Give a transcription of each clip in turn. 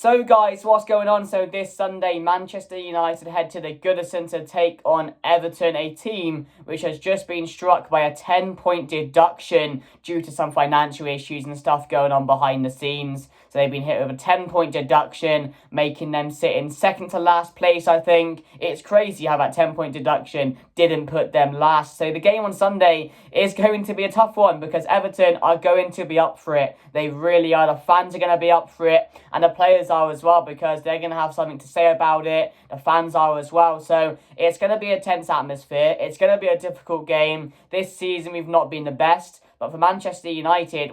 So guys, what's going on? So this Sunday, Manchester United head to the Goodison to take on Everton, a team which has just been struck by a 10-point deduction due to some financial issues and stuff going on behind the scenes. So they've been hit with a 10-point deduction, making them sit in second to last place, I think. It's crazy how that 10-point deduction didn't put them last. So the game on Sunday is going to be a tough one because Everton are going to be up for it. They really are. The fans are going to be up for it, and the players are as well, because they're going to have something to say about it. The fans are as well. So it's going to be a tense atmosphere. It's going to be a difficult game. This season we've not been the best, but for Manchester United,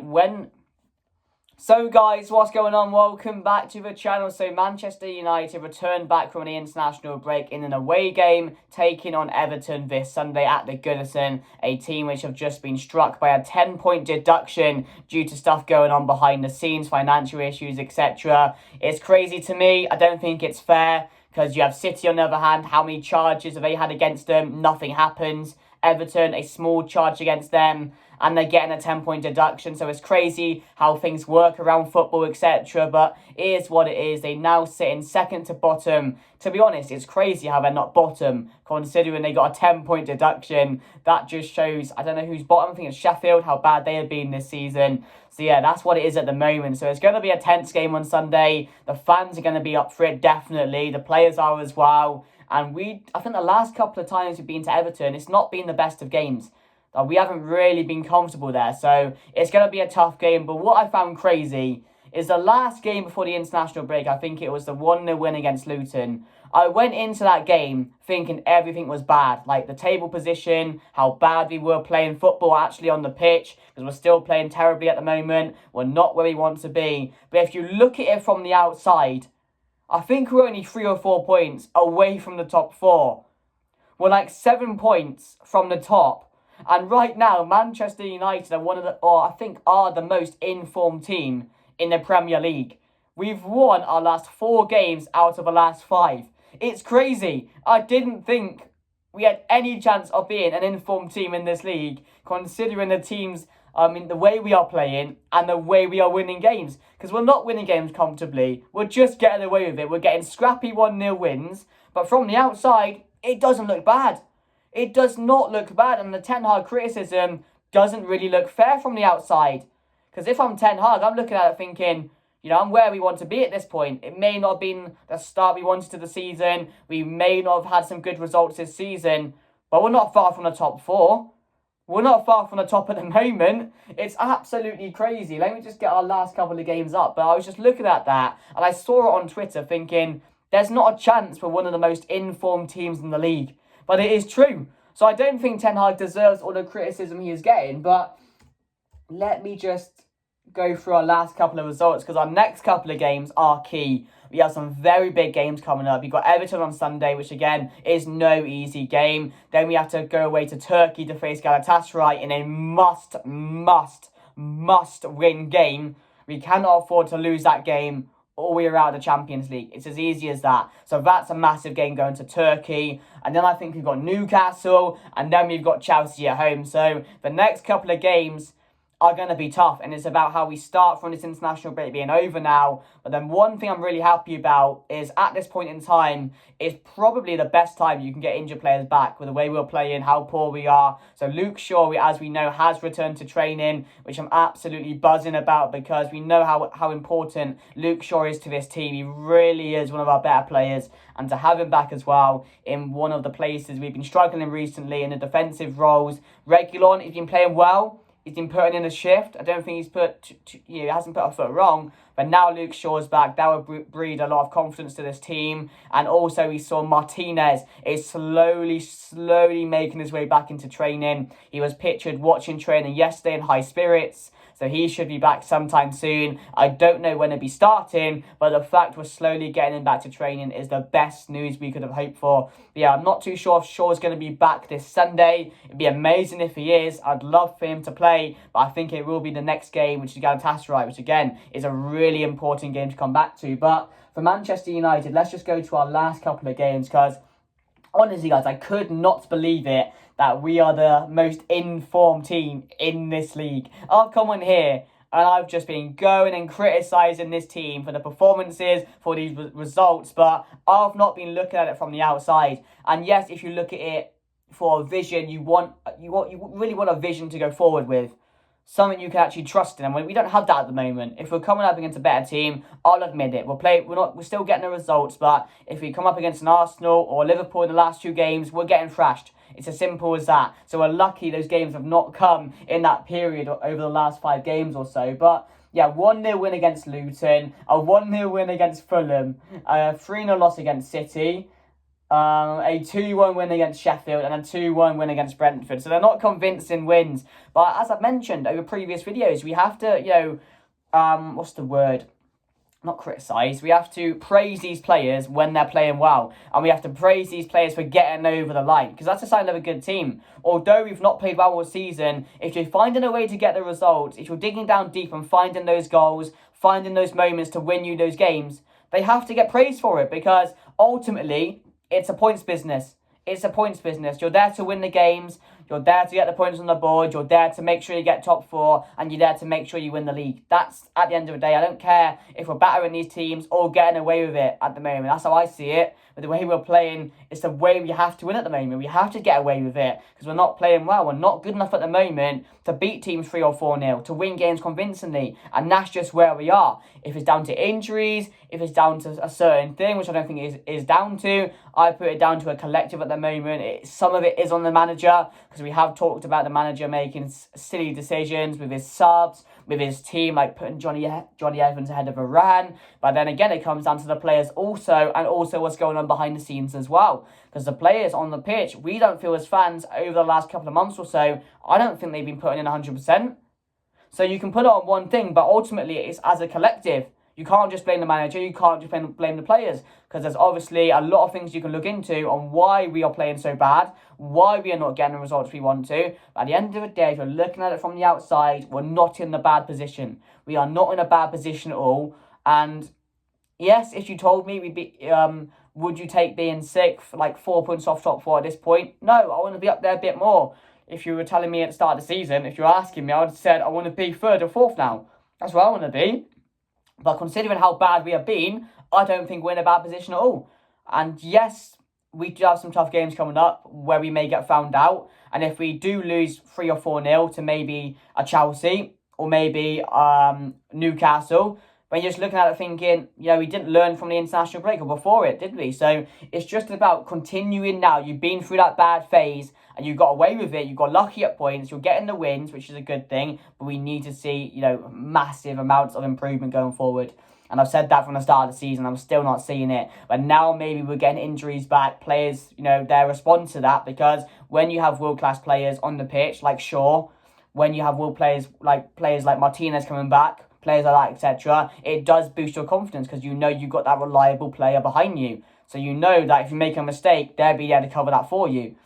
So guys, what's going on? Welcome back to the channel. So Manchester United returned back from the international break in an away game, taking on Everton this Sunday at the Goodison, a team which have just been struck by a 10-point deduction due to stuff going on behind the scenes, financial issues, etc. It's crazy to me. I don't think it's fair, because you have City on the other hand. How many charges have they had against them? Nothing happens. Everton, a small charge against them, and they're getting a 10-point deduction. So it's crazy how things work around football, etc. But it is what it is. They now sit in second to bottom. To be honest, it's crazy how they're not bottom, considering they got a 10-point deduction. That just shows, I don't know who's bottom. I think it's Sheffield, how bad they have been this season. So yeah, that's what it is at the moment. So it's going to be a tense game on Sunday. The fans are going to be up for it, definitely. The players are as well. And I think the last couple of times we've been to Everton, it's not been the best of games. We haven't really been comfortable there. So it's going to be a tough game. But what I found crazy is the last game before the international break, I think it was the 1-0 win against Luton. I went into that game thinking everything was bad. Like the table position, how bad we were playing football actually on the pitch, because we're still playing terribly at the moment. We're not where we want to be. But if you look at it from the outside, I think we're only 3 or 4 points away from the top 4. We're like 7 points from the top. And right now, Manchester United are the most informed team in the Premier League. We've won our last 4 games out of the last 5. It's crazy. I didn't think we had any chance of being an informed team in this league, considering the teams, the way we are playing and the way we are winning games. Because we're not winning games comfortably. We're just getting away with it. We're getting scrappy 1-0 wins. But from the outside, it doesn't look bad. It does not look bad. And the Ten Hag criticism doesn't really look fair from the outside. Because if I'm Ten Hag, I'm looking at it thinking, I'm where we want to be at this point. It may not have been the start we wanted to the season. We may not have had some good results this season. But we're not far from the top 4. We're not far from the top at the moment. It's absolutely crazy. Let me just get our last couple of games up. But I was just looking at that, and I saw it on Twitter thinking, there's not a chance for one of the most informed teams in the league. But it is true. So I don't think Ten Hag deserves all the criticism he is getting. But let me just go through our last couple of results, because our next couple of games are key. We have some very big games coming up. You've got Everton on Sunday, which again is no easy game. Then we have to go away to Turkey to face Galatasaray in a must win game. We cannot afford to lose that game, or we're out of the Champions League. It's as easy as that. So that's a massive game going to Turkey. And then I think we've got Newcastle, and then we've got Chelsea at home. So the next couple of games are going to be tough, and it's about how we start from this international break being over now. But then one thing I'm really happy about is at this point in time is probably the best time you can get injured players back with the way we're playing, how poor we are. So Luke Shaw, as we know, has returned to training, which I'm absolutely buzzing about, because we know how important Luke Shaw is to this team. He really is one of our better players, and to have him back as well in one of the places we've been struggling recently in the defensive roles. Reguilon, he's been playing well. He's been putting in a shift. I don't think he's he hasn't put a foot wrong. But now Luke Shaw's back. That will breed a lot of confidence to this team. And also we saw Martinez is slowly making his way back into training. He was pictured watching training yesterday in high spirits. So he should be back sometime soon. I don't know when he'll be starting, but the fact we're slowly getting him back to training is the best news we could have hoped for. But yeah, I'm not too sure if Shaw's going to be back this Sunday. It'd be amazing if he is. I'd love for him to play, but I think it will be the next game, which is Galatasaray, which again is a really important game to come back to. But for Manchester United, let's just go to our last couple of games, because honestly, guys, I could not believe it that we are the most informed team in this league. I've come on here and I've just been going and criticising this team for the performances, for these results, but I've not been looking at it from the outside. And yes, if you look at it for a vision, you really want a vision to go forward with. Something you can actually trust in, and we don't have that at the moment. If we're coming up against a better team, I'll admit it. We're still getting the results, but if we come up against an Arsenal or Liverpool in the last 2 games, we're getting thrashed. It's as simple as that. So we're lucky those games have not come in that period over the last 5 games or so. But yeah, 1-0 win against Luton, a 1-0 win against Fulham, a 3-0 loss against City, a 2-1 win against Sheffield, and a 2-1 win against Brentford. So they're not convincing wins. But as I've mentioned over previous videos, we have to, what's the word? Not criticise. We have to praise these players when they're playing well. And we have to praise these players for getting over the line. Because that's a sign of a good team. Although we've not played well all season, if you're finding a way to get the results, if you're digging down deep and finding those goals, finding those moments to win you those games, they have to get praised for it. Because ultimately, it's a points business. It's a points business. You're there to win the games. You're there to get the points on the board. You're there to make sure you get top 4. And you're there to make sure you win the league. That's, at the end of the day, I don't care if we're battering these teams or getting away with it at the moment. That's how I see it. But the way we're playing, it's the way we have to win at the moment. We have to get away with it. Because we're not playing well. We're not good enough at the moment to beat teams 3 or 4-0. To win games convincingly. And that's just where we are. If it's down to injuries, if it's down to a certain thing, which I don't think is down to, I put it down to a collective at the moment. Some of it is on the manager, because we have talked about the manager making silly decisions with his subs, with his team, like putting Johnny Evans ahead of Varane. But then again, it comes down to the players also, and also what's going on behind the scenes as well. Because the players on the pitch, we don't feel as fans over the last couple of months or so, I don't think they've been putting in 100%. So you can put it on one thing, but ultimately it's as a collective. You can't just blame the manager, you can't just blame the players, because there's obviously a lot of things you can look into on why we are playing so bad, why we are not getting the results we want to. But at the end of the day, if you're looking at it from the outside, we're not in a bad position. We are not in a bad position at all. And yes, if you told me we'd be, would you take being 6th, like 4 points off top 4 at this point? No, I want to be up there a bit more. If you were telling me at the start of the season, if you're asking me, I would have said I want to be 3rd or 4th now. That's where I want to be. But considering how bad we have been, I don't think we're in a bad position at all. And yes, we do have some tough games coming up where we may get found out. And if we do lose 3 or 4-0 to maybe a Chelsea or maybe Newcastle, when you're just looking at it thinking, we didn't learn from the international break or before it, did we? So it's just about continuing now. You've been through that bad phase and you got away with it. You got lucky at points. You're getting the wins, which is a good thing. But we need to see, massive amounts of improvement going forward. And I've said that from the start of the season. I'm still not seeing it. But now maybe we're getting injuries back. Players, they respond to that, because when you have world-class players on the pitch, like Shaw, when you have players like Martinez coming back, players like that, etc., it does boost your confidence, because you've got that reliable player behind you. So you know that if you make a mistake, they'll be there to cover that for you.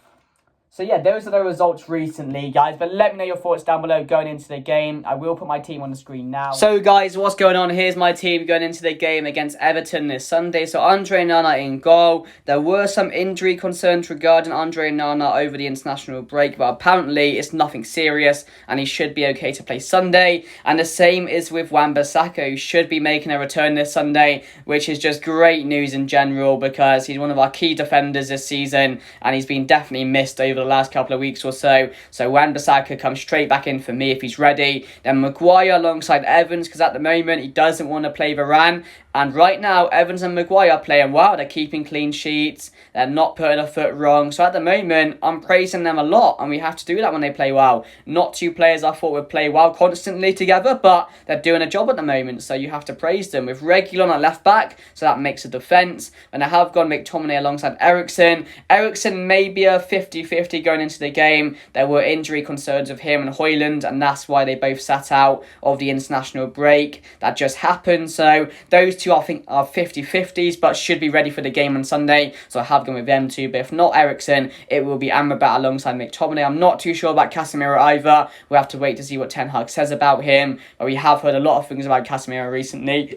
So yeah, those are the results recently, guys. But let me know your thoughts down below going into the game. I will put my team on the screen now. So guys, what's going on? Here's my team going into the game against Everton this Sunday. So Andre Nana in goal. There were some injury concerns regarding Andre Nana over the international break, but apparently it's nothing serious and he should be okay to play Sunday. And the same is with Wan-Bissaka, who should be making a return this Sunday, which is just great news in general, because he's one of our key defenders this season and he's been definitely missed over the last couple of weeks or so. So Wan-Bissaka comes straight back in for me if he's ready. Then Maguire alongside Evans, because at the moment he doesn't want to play Varane. And right now, Evans and Maguire are playing well. They're keeping clean sheets. They're not putting a foot wrong. So at the moment, I'm praising them a lot. And we have to do that when they play well. Not 2 players I thought would play well constantly together, but they're doing a job at the moment. So you have to praise them. With Reguilon at left back, so that makes a defence. And I have gone McTominay alongside Eriksen. Eriksen may be a 50-50 going into the game. There were injury concerns of him and Højlund, and that's why they both sat out of the international break. That just happened. So those two I think are 50-50s, but should be ready for the game on Sunday. So I have gone with them too. But if not Eriksen, it will be Amrabat alongside McTominay. I'm not too sure about Casemiro either. We'll have to wait to see what Ten Hag says about him. But we have heard a lot of things about Casemiro recently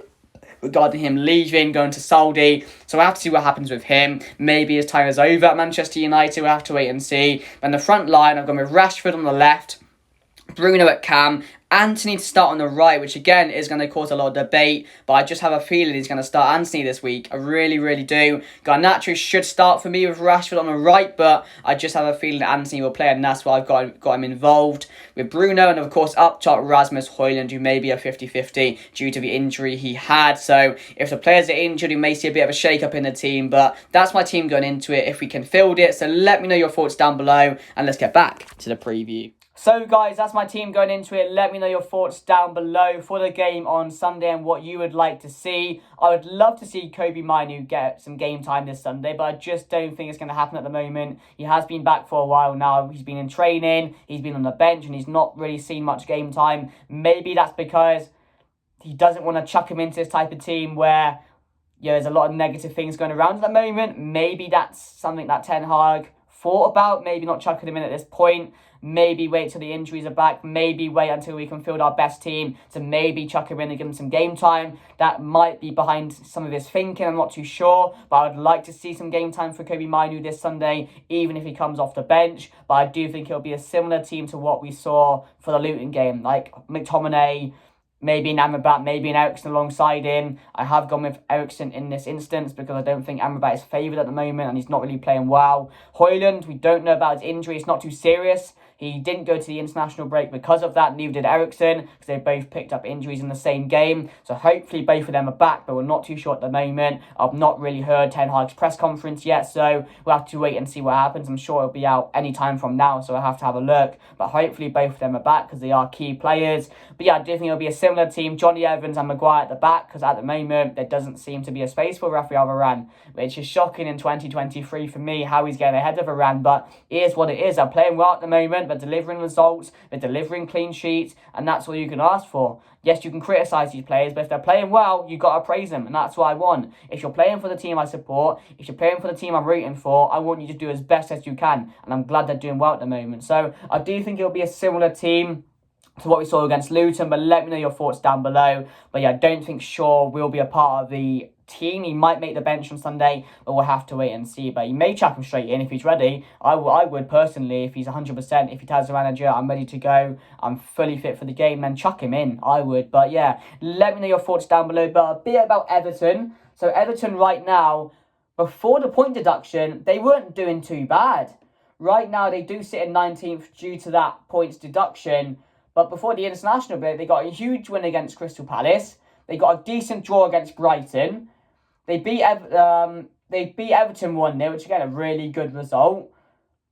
regarding him leaving, going to Saudi. So we'll have to see what happens with him. Maybe his time is over at Manchester United. We'll have to wait and see. And the front line, I've gone with Rashford on the left, Bruno at cam, Antony to start on the right, which again is going to cause a lot of debate, but I just have a feeling he's going to start Antony this week. I really, really do. Garnacho should start for me with Rashford on the right, but I just have a feeling Antony will play, and that's why I've got him involved. With Bruno, and of course up top Rasmus Højlund, who may be a 50-50 due to the injury he had. So if the players are injured, we may see a bit of a shake-up in the team, but that's my team going into it if we can field it. So let me know your thoughts down below, and let's get back to the preview. So guys, that's my team going into it. Let me know your thoughts down below for the game on Sunday and what you would like to see. I would love to see Kobbie Mainoo get some game time this Sunday, but I just don't think it's going to happen at the moment. He has been back for a while now. He's been in training, he's been on the bench, and he's not really seen much game time. Maybe that's because he doesn't want to chuck him into this type of team where there's a lot of negative things going around at the moment. Maybe that's something that Ten Hag thought about, maybe not chucking him in at this point. Maybe wait till the injuries are back. Maybe wait until we can field our best team to maybe chuck him in and give him some game time. That might be behind some of his thinking. I'm not too sure. But I would like to see some game time for Kobbie Mainoo this Sunday, even if he comes off the bench. But I do think it'll be a similar team to what we saw for the Luton game. Like McTominay, maybe an Amrabat, maybe an Eriksen alongside him. I have gone with Eriksen in this instance because I don't think Amrabat is favoured at the moment and he's not really playing well. Højlund, we don't know about his injury. It's not too serious. He didn't go to the international break because of that. Neither did Eriksen because they both picked up injuries in the same game. So hopefully both of them are back, but we're not too sure at the moment. I've not really heard Ten Hag's press conference yet, so we'll have to wait and see what happens. I'm sure it'll be out any time from now, so I'll have to have a look. But hopefully both of them are back because they are key players. But yeah, I do think it'll be a similar team. Johnny Evans and Maguire at the back because at the moment there doesn't seem to be a space for Rafael Varane, which is shocking in 2023 for me how he's getting ahead of Varane. But it is what it is. They're playing well at the moment. They're delivering results, they're delivering clean sheets, and that's all you can ask for. Yes, you can criticise these players, but if they're playing well, you've got to praise them, and that's what I want. If you're playing for the team I support, if you're playing for the team I'm rooting for, I want you to do as best as you can, and I'm glad they're doing well at the moment. So I do think it'll be a similar team to what we saw against Luton, but let me know your thoughts down below. But yeah, I don't think Shaw will be a part of the team. He might make the bench on Sunday, but we'll have to wait and see. But he may chuck him straight in if he's ready. I would personally, if he's 100%, if he tells the manager, I'm ready to go, I'm fully fit for the game, then chuck him in. I would. But yeah, let me know your thoughts down below. But a bit about Everton. So Everton right now, before the point deduction, they weren't doing too bad. Right now, they do sit in 19th due to that points deduction. But before the international break, they got a huge win against Crystal Palace. They got a decent draw against Brighton. They beat Everton 1-0, which again, a really good result.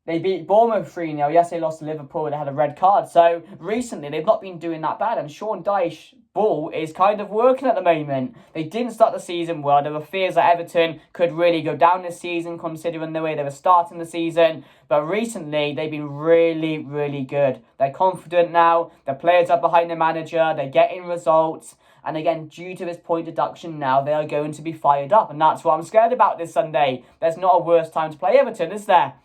They beat Bournemouth 3-0. Yes, they lost to Liverpool. They had a red card. So recently, they've not been doing that bad. And Sean Dyche ball is kind of working at the moment. They didn't start the season well. There were fears that Everton could really go down this season, considering the way they were starting the season. But recently, they've been really, really good. They're confident now. The players are behind the manager. They're getting results. And again, due to this point deduction now, they are going to be fired up. And that's what I'm scared about this Sunday. There's not a worse time to play Everton, is there?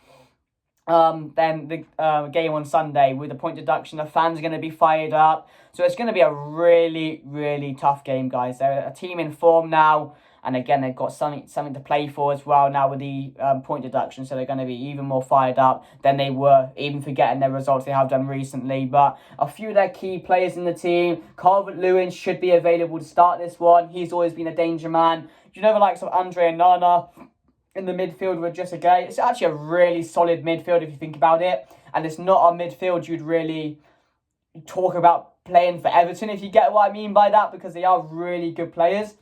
Then the game on Sunday with the point deduction, the fans are going to be fired up. So it's going to be a really, really tough game, guys. They're a team in form now. And again, they've got something to play for as well now with the point deduction. So they're going to be even more fired up than they were, even for getting their results they have done recently. But a few of their key players in the team, Calvert-Lewin should be available to start this one. He's always been a danger man. You know the likes of Andre and Nana in the midfield with just a guy. It's actually a really solid midfield if you think about it. And it's not a midfield you'd really talk about playing for Everton, if you get what I mean by that, because they are really good players.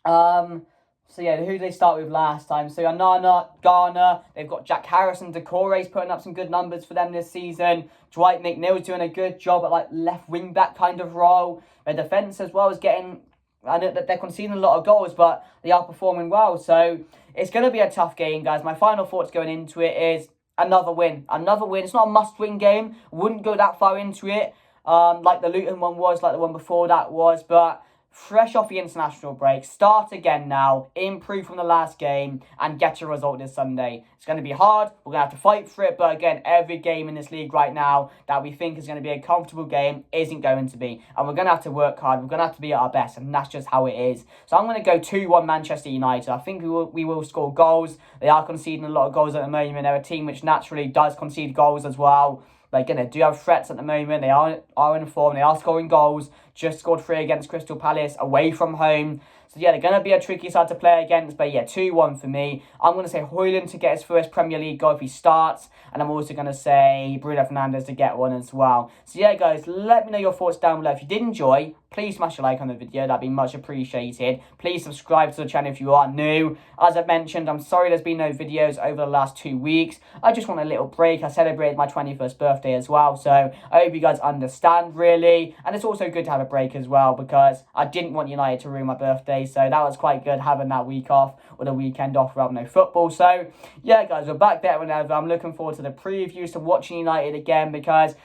So yeah, who did they start with last time? So Nana, Garner, they've got Jack Harrison, Decore's putting up some good numbers for them this season. Dwight McNeil's doing a good job at like left wing back kind of role. Their defence as well is getting, I know that they're conceding a lot of goals, but they are performing well. So it's going to be a tough game, guys. My final thoughts going into it is another win. Another win. It's not a must-win game. Wouldn't go that far into it like the Luton one was, like the one before that was, but fresh off the international break, start again now, improve from the last game, and get a result this Sunday. It's going to be hard, we're going to have to fight for it, but again, every game in this league right now that we think is going to be a comfortable game isn't going to be, and we're going to have to work hard, we're going to have to be at our best, and that's just how it is. So I'm going to go 2-1 Manchester United. I think we will score goals. They are conceding a lot of goals at the moment. They're a team which naturally does concede goals as well. But again, they do have threats at the moment. They are in form. They are scoring goals. Just scored 3 against Crystal Palace away from home. So yeah, they're going to be a tricky side to play against. But yeah, 2-1 for me. I'm going to say Højlund to get his first Premier League goal if he starts. And I'm also going to say Bruno Fernandes to get one as well. So yeah, guys, let me know your thoughts down below. If you did enjoy, please smash a like on the video. That'd be much appreciated. Please subscribe to the channel if you are new. As I've mentioned, I'm sorry there's been no videos over the last 2 weeks. I just want a little break. I celebrated my 21st birthday as well. So I hope you guys understand, really. And it's also good to have a break as well, because I didn't want United to ruin my birthday. So that was quite good, having that week off, or the weekend off, rather no football. So yeah, guys, we're back there whenever. I'm looking forward to the previews, to watching United again, because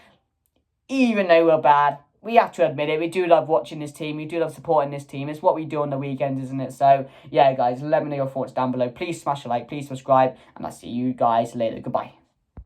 even though we're bad, we have to admit it, we do love watching this team, we do love supporting this team. It's what we do on the weekends, isn't it? So yeah, guys, let me know your thoughts down below. Please smash a like, please subscribe, and I'll see you guys later. Goodbye.